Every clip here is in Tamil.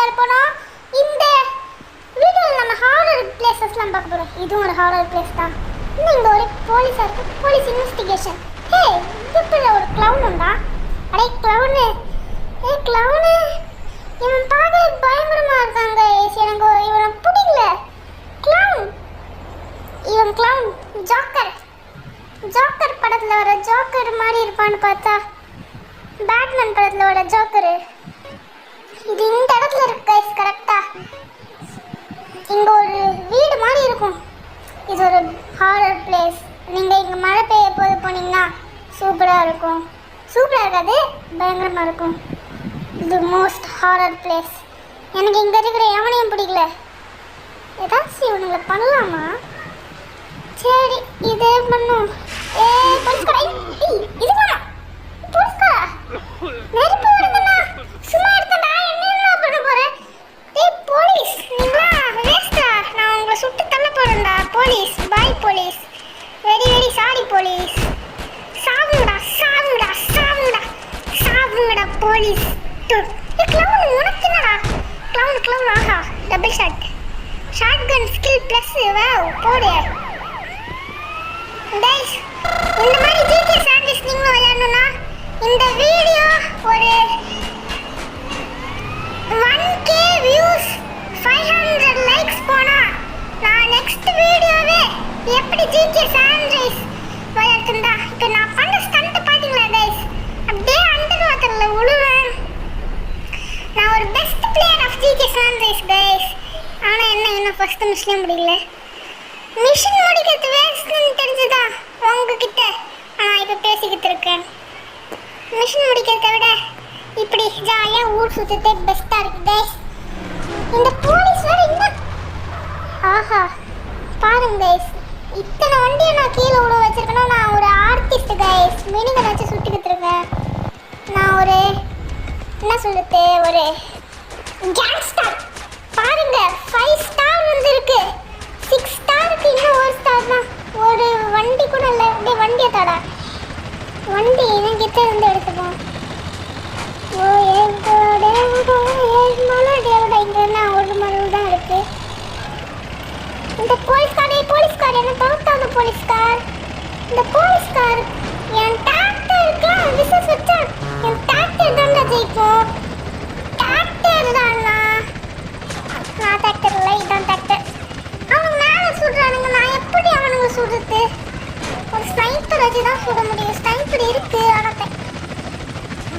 உள்ளார போனோம். இந்த வீடியோவில் நம்ம ஹாரர் பிளேசஸ்லாம் பார்க்க போகிறோம். இதுவும் ஒரு ஹாரர் பிளேஸ் தான். இன்னும் இங்கே ஒரு போலீஸாக இருக்குது, போலீஸ் இன்வெஸ்டிகேஷன். ஹே, இதுக்குள்ள ஒரு க்ளவுன் உண்டா? அடே க்ளவுனு, க்ளவுனு, இவன் பார்க்க பயங்கரமாக இருக்காங்க. எனக்கு இவனை பிடிக்கல. க்ளவுன், இவன் க்ளவுன் ஜோக்கர். ஜோக்கர் படத்தில் வர ஜோக்கர் மாதிரி இருப்பான்னு பார்த்தா பேட்மேன் படத்தில் வர ஜோக்கரு. இது இந்த இடத்துல இருக்கு கைஸ். கரெக்டாக இங்கே ஒரு வீடு மாதிரி இருக்கும். இது ஒரு ஹாரர் பிளேஸ். நீங்கள் இங்கே மழை பெய்ய போது போனீங்கன்னா சூப்பராக இருக்கும். சூப்பராக இருக்காது, பயங்கரமாக இருக்கும். இது மோஸ்ட் ஹாரர் பிளேஸ். எனக்கு இங்கே இருக்கிற எவனையும் பிடிக்கல. ஏதாச்சும் இவனுங்களை பண்ணலாமா? சரி, இதே பண்ணும். போலீஸ்காரா, இது பண்ணா போலீஸ்காரா, நெருப்பு வருதுண்ணா. சும்மா எடுத்தா என்ன பண்ண போகிறேன்? போலீஸ், நீங்களா வேஸ்டா. நான் உங்களை சுட்டு தள்ள போகிறேன்டா. Police, bye police, very very sorry police. சாவுங்கடா, சாவுங்கடா, சாவுங்கடா, சாவுங்கடா போலீஸ். க்ளவுன், உனக்கு என்னடா? க்ளவுன், ஆஹா, double shot, short gun skill plus. Wow, போடு கைஸ். இந்த மாதிரி ஜிடி சாண்டர்ஸ் நீங்களும் விளையாடணும்னா இந்த வீடியோ ஒரு 1k வியூஸ் 500 லைக்ஸ் போனா நான் நெக்ஸ்ட் வீடியோவே எப்படி ஜிடி சாண்டர்ஸ் விளையாடுறதா. இப்போ நான் பண்ண ஸ்டண்ட் பாத்தீங்களா கைஸ்? அப்படியே அண்டர் வாட்டர்ல உழுவேன். நான் ஒரு best player of GD Sanders guys. ஆனா என்ன இன்னும் ஃபர்ஸ்ட் மிஷனே முடியல. மிஷன் முடிக்கிறது வேஸ்ட்னு தெரிஞ்சதா உங்ககிட்ட நான் இப்போ பேசிக்கிட்டு இருக்கேன். மிஷன் முடிக்கிறத விட இப்படி ஜாலியாக ஊர் சுற்றத்தே பெஸ்ட்டாக இருக்குது கைஸ். இந்த போலீஸ் வேறு இன்னும், ஆஹா பாருங்க கைஸ், இத்தனை வண்டியை நான் கீழே விட வச்சிருக்கேன்னா நான் ஒரு ஆர்டிஸ்ட் கைஸ். மினிகன் வச்சு சுட்டிக்கிட்டு இருக்கேன். நான் ஒரு என்ன சொல்லுது, ஒரு கேங்ஸ்டர். பாருங்க 5 ஸ்டார் வந்துருக்கு, 6 ஸ்டாருக்கு இன்னும் 1 ஸ்டார் தான். ஒரு வண்டி கூட இல்லை. அப்படியே வண்டியை தடா, வண்டி இவன் கிட்ட இருந்து எடுத்துப்போம். ஓ ஏகோட மலோட இங்கே என்ன ஒரு மரம் தான் இருக்கு. இந்த போலீஸ்கார் என்ன தவிர்த்தாங்க போலீஸ்கார். இந்த போலீஸ்கார் என் டிராக்டருக்குலாம் விசஸ் வச்சா என் டிராக்டர் தான் ஜெயிக்கும். டிராக்டர் தான்ண்ணா, நான் டிராக்டர் இல்லை, இதான் டிராக்டர். அவங்க மேலே சுடுறானுங்க, நான் எப்படி அவனுங்க சுடுறது? ஒரு ஸ்னைப்பர் வச்சு தான் சுட முடியும். ஸ்னைப்பர் இருக்கு ஆனால்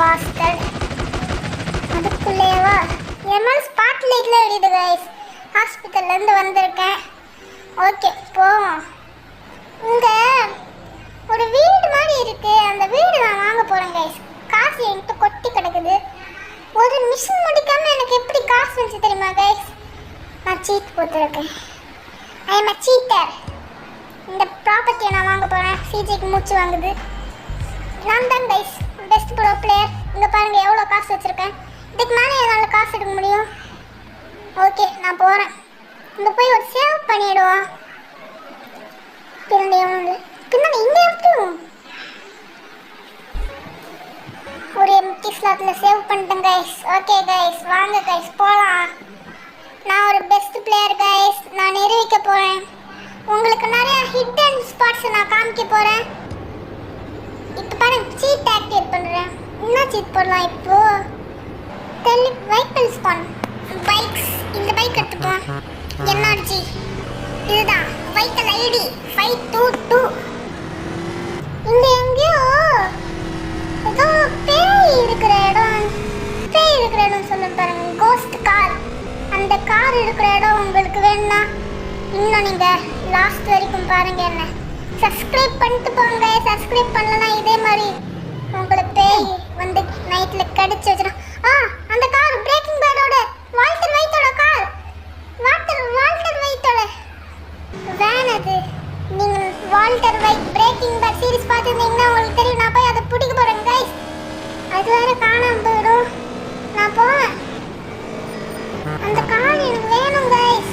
வாஸ்டர் அதுக்குள்ளேவா என் மேலே ஸ்பாட் லைட்டில் எரியுது கைஸ். ஹாஸ்பிட்டல்லேருந்து வந்திருக்கேன். ஓகே போவோம். இங்கே ஒரு வீடு மாதிரி இருக்கு. அந்த வீடு நான் வாங்க போகிறேன் கைஸ். காசு என்கிட்ட கொட்டி கிடக்குது. ஒரு மிஷின் முடிக்காமல் எனக்கு எப்படி காசு வந்துச்சு தெரியுமா கைஸ்? நான் சீட் போட்டுருக்கேன். I am a seater. இந்த ப்ராப்பர்ட்டியை நான் வாங்க போகிறேன். சிஜிக்கு மூச்சு வாங்குது. நான் தான் கைஸ் பெஸ்ட் ப்ரோ பிளேயர். இங்கே பாருங்கள் எவ்வளோ காசு வச்சுருக்கேன். இதுக்கு மேலே என்னால் காசு எடுக்க முடியும். ஓகே நான் போகிறேன். இங்கே போய் ஒரு சேவ் பண்ணிவிடுவோம். பின்னாடி இங்கே எப்படியும் ஒரு எம்டி ஸ்லாட்டில் சேவ் பண்ணிட்டேன் கைஸ். ஓகே கைஸ் வாங்க கைஸ் போகலாம். நான் ஒரு பெஸ்ட் பிளேயர் கைஸ். நான் நிரூபிக்க போகிறேன். உங்களுக்கு நிறைய ஹிடன் ஸ்பாட்ஸ் நான் காமிக்க போகிறேன். இப்போ பாருங்க சீட் ஆக்டிவேட் பண்ணுறேன். என்ன சீட் போடலாம் இப்போ? Vehicle spawn bikes. இந்த பைக் எடுத்துப்போம். என்ஆர்ஜி இதுதான் வெஹிக்கிள் ஐடி 522. இங்கே எங்கேயோ ஏதோ பேய் இருக்கிற இடம் சொல்ல பாருங்க. Cost car. அந்த கார் இருக்கிற இடம் உங்களுக்கு வேணும்னா இன்னும் நீங்கள் லாஸ்ட் வரைக்கும் பாருங்க. என்ன சப்ஸ்கிரைப் பண்ணிட்டு போங்க. சப்ஸ்கிரைப் பண்ணலன்னா இதே மாதிரி உங்களை பேய் வந்து நைட்டில் கடிச்சு வச்சிடும். அந்த கார் பிரேக்கிங் பேடோட வால்டர் வைட்டோட கார். வால்டர் வைட்டோட வேன் அது. நீங்கள் Walter White Breaking Bad series பார்த்துருந்தீங்கன்னா உங்களுக்கு தெரியும். நான் போய் அதை பிடிக்க போகிறேன் கைஸ். அது வேறு காணாமல் போயிடும். நான் போவேன். அந்த கார் எனக்கு வேணும் கைஸ்.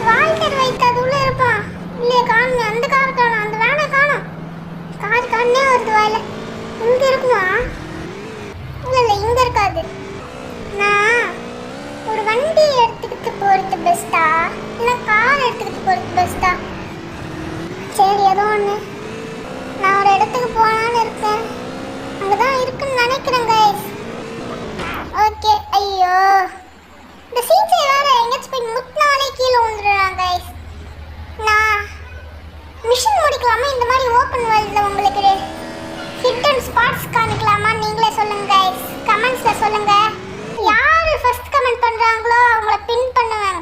வால்டர் வைட் அது உள்ளே இருப்பான். இல்லையே காணுங்க. அந்த கார் காணும், அந்த வேனை காணும். கார் கண்ணே வருது வாயில. இங்கே இருக்குமா? இல்லை இங்கே இருக்காது. நான் ஒரு வண்டி எடுத்துக்கிட்டு போகிறது பெஸ்ட்டா இல்லை கார் எடுத்துக்கிட்டு போகிறது பெஸ்ட்டா? சரி ஏதோ ஒன்று. நான் ஒரு இடத்துக்கு போகலான்னு இருக்கேன். அங்கே தான் இருக்குன்னு நினைக்கிறேன் கைஸ். ஓகே. ஐயோ இந்த சீச்சை வேறு எங்கேயாச்சும் போய் முத்தினாலே கீழே விழுந்துடுறாங்க கைஸ். நான் மிஷின் முடிக்கலாமா இந்த மாதிரி ஓப்பன் வேர்ல்டில்? உங்களுக்கு ஹிடன் ஸ்பாட்ஸ் காமிக்கலாமா? நீங்களே சொல்லுங்க கைஸ், கமெண்ட்ஸில் சொல்லுங்கள். யார் ஃபர்ஸ்ட் கமெண்ட் பண்ணுறாங்களோ அவங்கள பின் பண்ணுவேன்.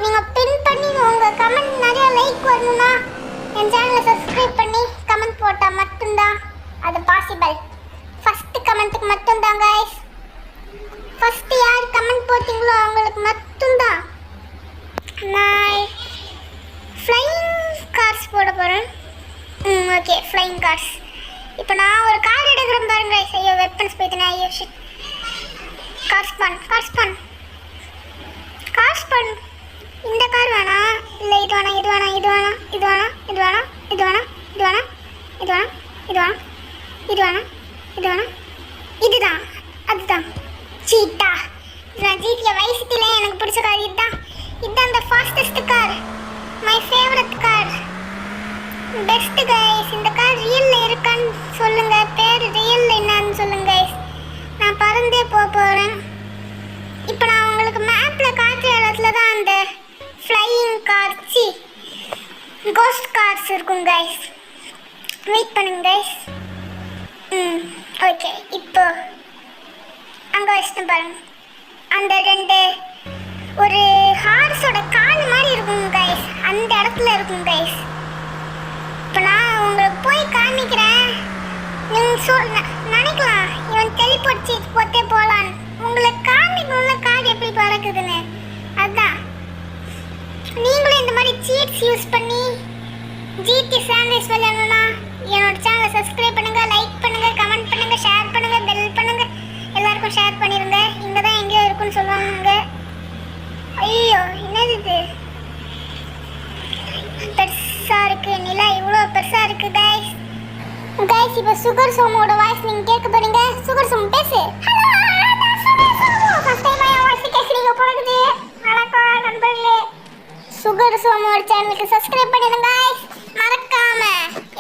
நீங்கள் பின் பண்ணி உங்கள் கமெண்ட் நிறையா லைக் வரணும்னா என் சேனலை சப்ஸ்கிரைப் பண்ணி கமெண்ட் போட்டால் மட்டும்தான் அது பாசிபிள். ஃபஸ்ட்டு கமெண்ட்டுக்கு மட்டும்தான் கைஸ். ஃபஸ்ட்டு யார் கமெண்ட் போட்டிங்களோ அவங்களுக்கு மட்டும்தான் நான் ஃப்ளையிங் கார்ஸ் போட போகிறேன். Okay flying cars. இப்போ நான் ஒரு கார் எடுக்கிறேன் பாருங்க. ஐயோ வெப்பன்ஸ் போய்த்துனே. ஐயோ ஷிட். கார்ஸ்பான். இந்த கார் வேணாம். இல்லை இது வேணாம். இதுதான். அதுதான் சீட்டா. நான் ஜிடிஏ வைஸ் சிட்டில எனக்கு பிடிச்ச கார் இதுதான். அந்த fastest car. My favourite car. Best guys. இந்த கார் ரியல்ல இருக்கான்னு சொல்லுங்க. பேர் ரியல்ல என்னன்னு சொல்லுங்க கைஸ். நான் பறந்தே போறேன். இப்போ நான் உங்களுக்கு மேப்ல காட்டுற இடத்துல தான் அந்த ஃப்ளையிங் கார் கோஸ்ட் கார்ஸ் இருக்கும் கைஸ். வெயிட் பண்ணுங்க கைஸ். ஓகே. இப்போ அங்கே வச்சுட்டு பாருங்க. அந்த ரெண்டு ஒரு ஹார்ஸோட கால் மாதிரி இருக்கும் கைஸ். அந்த இடத்துல இருக்கும் கைஸ். இப்போ நான் உங்களுக்கு போய் காமிக்கிறேன். நீங்கள் நினைக்கலாம் இவன் டெலிபோர்ட் சீட் போட்டே போகலான்னு. உங்களுக்கு காமிக்கணும்ல கார் எப்படி பறக்குதுன்னு. அதுதான் நீங்களும் இந்த மாதிரி சீட்ஸ் யூஸ் பண்ணி ஜிடி சாண்ட்விச் விளையாடணும்னா என்னோட சேனலை சப்ஸ்கிரைப் பண்ணுங்க, லைக் பண்ணுங்க, கமெண்ட் பண்ணுங்க, ஷேர் பண்ணுங்க, பெல் பண்ணுங்க. எல்லாருக்கும் ஷேர் பண்ணிடுங்க. இங்கே தான் எங்கேயோ இருக்குன்னு சொல்லுவாங்க. ஐயோ என்னது இது பெருசாக இருக்கு. நிலா இவ்வளோ பெருசாக இருக்கு கைஸ். இப்போ சுகர் சோமோட வாய்ஸ் நீங்கள் கேட்க போறீங்க. சுகர் சோம் பேசு. வணக்கம் நண்பர்களே. சுகர் சோமோட சேனலுக்கு சப்ஸ்கிரைப் பண்ணிடுங்க கைஸ். மறக்காம.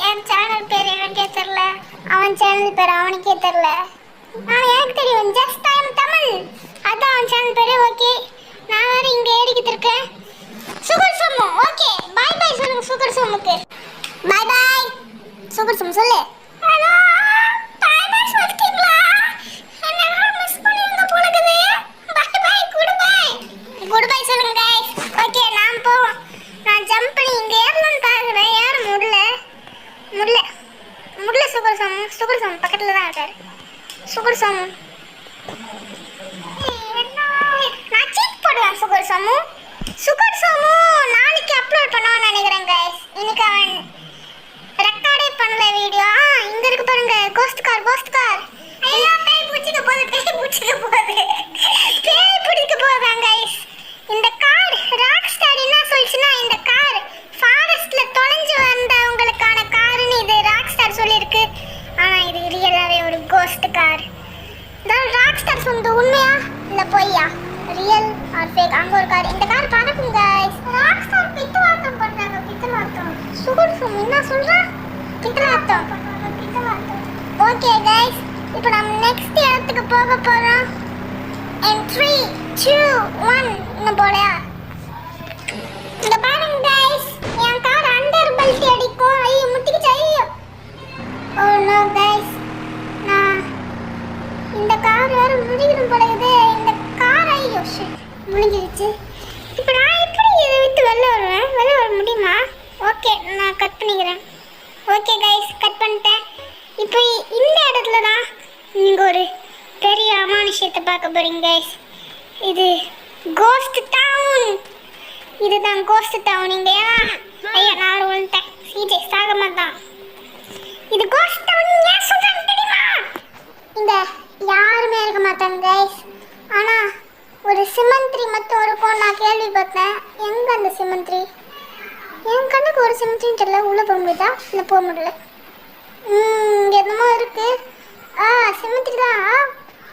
என் சேனல் பேர் எனக்கே தெரியல, அவன் சேனல் பேர் அவனுக்கே தெரியல. ஆனால் எனக்கு தெரியும் ஜஸ்ட் டைம் தமிழ். அதான் அவன் சேனல் பேர். ஓகே நான் வேறு இங்கே ஏறிக்கிட்டு இருக்கேன். சுகர் சோமு ஓகே பாய் பாய் சொல்லுங்க சுகர் சோமுக்கு. பாய் பாய் சுகர் சோமு சொல்லு. ஹலோ பாய் பாய் சொல்லிட்டீங்களா? என்ன மிஸ் பண்ணிருங்க போலக்குது. பாய் பாய் குட் பாய் சொல்லுங்க கைஸ். ஓகே நான் போவோம். நான் ஜம்ப் பண்ணி இங்கே ஏறணும்னு பார்க்குறேன். ஏற முடியல. சுகர் சோமு பக்கத்தில் தான் இருக்காரு. சுகர் சோமு நான் சீட் போடுவேன். சுகர் சோமு நாளைக்கு அப்லோட் பண்ணுவான்னு நினைக்கிறேன் கைஸ். இன்னைக்கு அவன் ரெக்கார்டே பண்ணல வீடியோ. இங்க இருக்கு பாருங்க கோஸ்ட் கார். ஐயோ பேய் பிடிக்க போகுதாங்க கைஸ். இந்த கார் ராக் ஸ்டார் என்ன சொல்லுச்சுன்னா இந்த கார் ஃபாரஸ்ட்ல தொலைஞ்சு வந்தவங்களுக்கான கார்னு இது ராக் ஸ்டார் சொல்லியிருக்கு. ஆனா இது ரியலாவே ஒரு கோஸ்ட் கார். ராக் ஸ்டார் சொன்னது உண்மையா இல்ல பொய்யா? Real or fake? அங்க ஒரு கார். இந்த கார் பறக்கும் கைஸ். ராக் ஸ்டார் பித்தலாட்டம் பண்றாங்க. சுகர் சோமு என்ன சொல்றா? பித்தலாட்டம். ஓகே கைஸ் இப்போ நம்ம நெக்ஸ்ட் இடத்துக்கு போக போறோம். in 3 2 1 இன்னும் போலையா? இந்த பாருங்க கைஸ் என் கார் அண்டர் பெல்ட் அடிக்கும். ஐயோ முட்டிக்கிச்சு. ஐயோ ஓ நோ கைஸ். நான் இந்த கார் வேற முடிக்கணும் போலகுது. இந்த கார் ஐயோ முடிஞ்சிருச்சு. இப்போ நான் எப்படி இதை விட்டு வெளில வர முடியுமா? ஓகே நான் கட் பண்ணிக்கிறேன். ஓகே கைஸ் கட் பண்ணிட்டேன். இப்போ இந்த இடத்துல தான் நீங்கள் ஒரு பெரிய அமானுஷத்தை பார்க்க போறீங்க கைஸ். இது கோஸ்ட் டவுன். இதுதான் கோஸ்ட் டவுன். இங்கே ஐயா நான் விழுந்துட்டேன். சிஜே சாக மாட்டான். இது கோஸ்ட் டவுன் ஏன் சொல்றாங்க தெரியுமா? இங்க யாருமே இருக்க மாட்டாங்க கைஸ். ஆனால் ஒரு சிமந்திரி மட்டும் இருக்கும் நான் கேள்விப்பட்டேன். எங்கே அந்த சிமந்திரி? என் கண்ணுக்கு ஒரு சிமந்திரின்னு தெரியல. உள்ளே போக முடியுதா? இல்லை போக முடியல. இங்கே என்னமோ இருக்கு. சிமந்திரி தான்.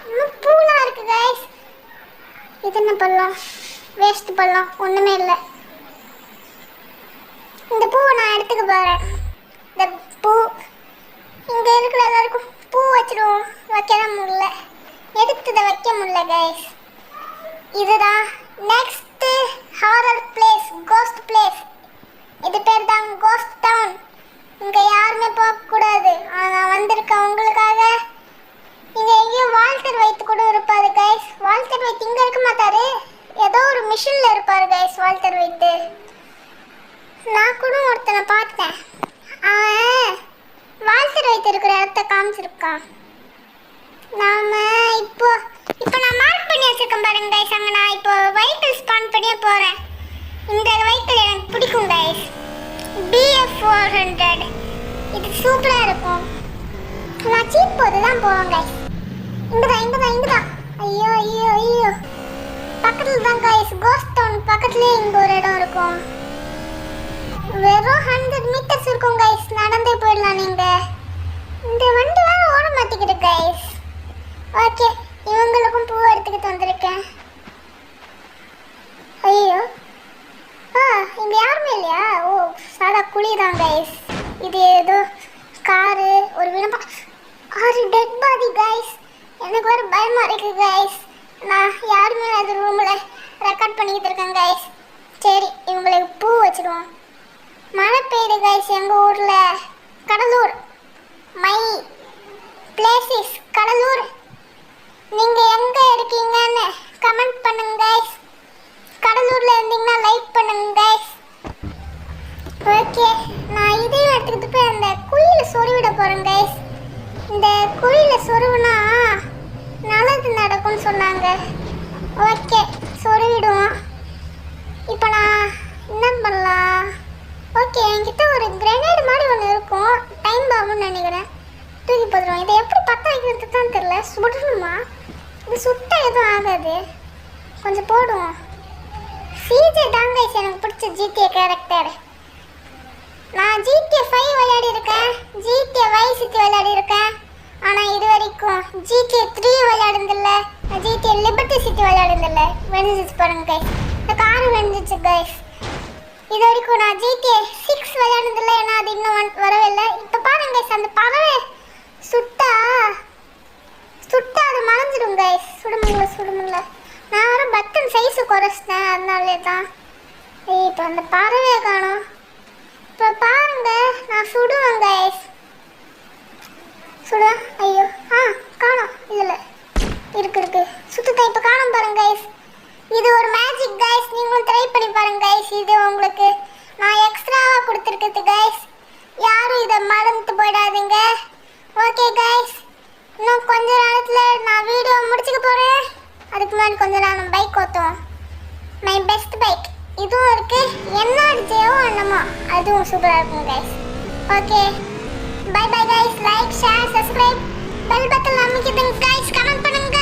இன்னும் பூலாம் இருக்கு கைஸ். இது என்ன பழம்? வேஸ்ட் பழம், ஒன்றுமே இல்லை. இந்த பூவை நான் எடுத்துக்க போகிறேன். இந்த பூ இங்கே இருக்கிற எல்லாருக்கும் பூ வச்சிடுவோம். வைக்கலாம் முடியல, எடுத்ததை வைக்க முடியல கைஸ். இதுதான் next horror place, ghost place. இது பேர் தான் கோஸ்ட் டவுன். இங்கே யாருமே போகக்கூடாது. நான் வந்திருக்கேன் உங்களுக்காக. இங்கே எங்கேயோ வால்டர் வைத்து கூட இருப்பாரு கைஸ். வால்டர் வைத்து இங்கே இருக்க மாட்டாரு, ஏதோ ஒரு மிஷினில் இருப்பார் கைஸ் வால்டர் வைத்து. நான் கூட ஒருத்தனை பார்த்தேன், வால்டர் வைத்து இருக்கிற இடத்த காமிச்சிருக்கான். நாம இப்போ நான் மார்க் பண்ணி வச்சிருக்கேன் பாருங்க கைஸ். அங்கே நான் இப்போ வெஹிக்கிள் ஸ்பான் பண்ணியே போகிறேன். இந்த வெஹிக்கிள் எனக்கு பிடிக்கும் கைஸ், BF400. இது சூப்பராக இருக்கும். நான் சீப் போது தான் போவேன் கைஸ். இங்கதான். ஐயோ ஐயோ ஐயோ, பக்கத்தில் தான் கைஸ் கோஸ்ட் டவுன் பக்கத்துலேயே இங்கே ஒரு இடம் இருக்கும். வெறும் 100 மீட்டர்ஸ் இருக்கும் கைஸ், நடந்தே போயிடலாம். நீங்கள் இந்த வண்டி வேற ஓட மாட்டேங்குது கைஸ். ஓகே, இவங்களுக்கும் பூ எடுத்துக்கிட்டு வந்திருக்கேன். ஐயோ, இங்கே யாருமே இல்லையா? ஓ, சாதா குழி தான் கைஸ். இது ஏதோ காரு, ஒரு வினப்பா 6 டெட் பாடி கைஸ். எனக்கு வேறு பயமாக இருக்கு கைஸ். நான் யாருமே அது ரூமில் ரெக்கார்ட் பண்ணிக்கிட்டு இருக்கேன் கைஸ். சரி, இவங்களுக்கு பூ வச்சிடுவோம். மழை பெய்யுது கைஸ் எங்கள் ஊரில். Cuddalore, my Plessis Cuddalore. நீங்கள் எங்கே இருக்கீங்கன்னு கமெண்ட் பண்ணுங்க கைஸ். கடலூரில் இருந்தீங்கன்னா லைக் பண்ணுங்க கைஸ். ஓகே, நான் இதையும் எடுத்துக்கிட்டு போய் அந்த குழியில் சொருவிட போகிறேன் கைஸ். இந்த குழியில் சொருவுனா நல்லது நடக்கும்னு சொன்னாங்க. ஓகே, சொருவிடுவோம். இப்போ நான் என்ன பண்ணலாம்? ஓகே, என்கிட்ட ஒரு கிரெனேடு மாதிரி ஒன்று இருக்கும், டைம் பாம்புன்னு நினைக்கிறேன். தூக்கி போதுருவோம். இதை எப்படி பற்ற வைக்கிறது தான் தெரியல. சுடணுமா? இது சுட்ட எதுவும் ஆகாது, கொஞ்சம் போடுவோம். சிஜே தாங்க எனக்கு பிடிச்ச GTA கேரக்டர். நான் GTA 5 விளையாடி இருக்கேன், GTA Vice City விளையாடி இருக்கேன். ஆனால் இது வரைக்கும் GTA 3 விளையாடுறதில்ல, GTA Liberty City விளையாடுறதில்ல. வெடிஞ்சிச்சு பாருங்க கைஸ், இந்த காரு வெடிஞ்சிச்சு கைஸ். இது வரைக்கும் நான் GTA 6 விளையாடுறதில்ல, ஏன்னா அது இன்னும் வரவில்லை. இப்போ பாருங்க கைஸ், அந்த பறவை சுட்டா அது மறைஞ்சிடும் கைஸ். சுடுமுல்ல. நான் வர பட்டன் சைஸு குறைச்சிட்டேன், அதனாலே தான். இப்போ அந்த பறவையை காணும். இப்போ பாருங்க, நான் சுடுவேன் கைஸ். சுடுவேன். ஐயோ, காணும். இதில் இருக்கு சுத்தத்தை இப்போ காணும் பாருங்க கைஸ். இது ஒரு மேஜிக் கைஸ், நீங்களும் ட்ரை பண்ணி பாருங்க கைஸ். இது உங்களுக்கு நான் எக்ஸ்ட்ராவாக கொடுத்துருக்குது கைஸ். யாரும் இதை மறந்துட்டு போயிடாதீங்க. ஓகே கைஸ், இன்னும் கொஞ்ச நேரத்தில் நான் வீடியோ முடிச்சுக்க போகிறேன். அதுக்கு முன்னாடி கொஞ்ச நேரம் பைக் ஓட்டுவோம். மை பெஸ்ட் பைக் இதுவும் இருக்குது, NRJO என்னமோ அதுவும் சூப்பராக இருக்கும் guys. Okay, bye bye guys. Like, share, subscribe, bell button அமைக்கிடுங்க கைஸ். கமெண்ட் பண்ணுங்க.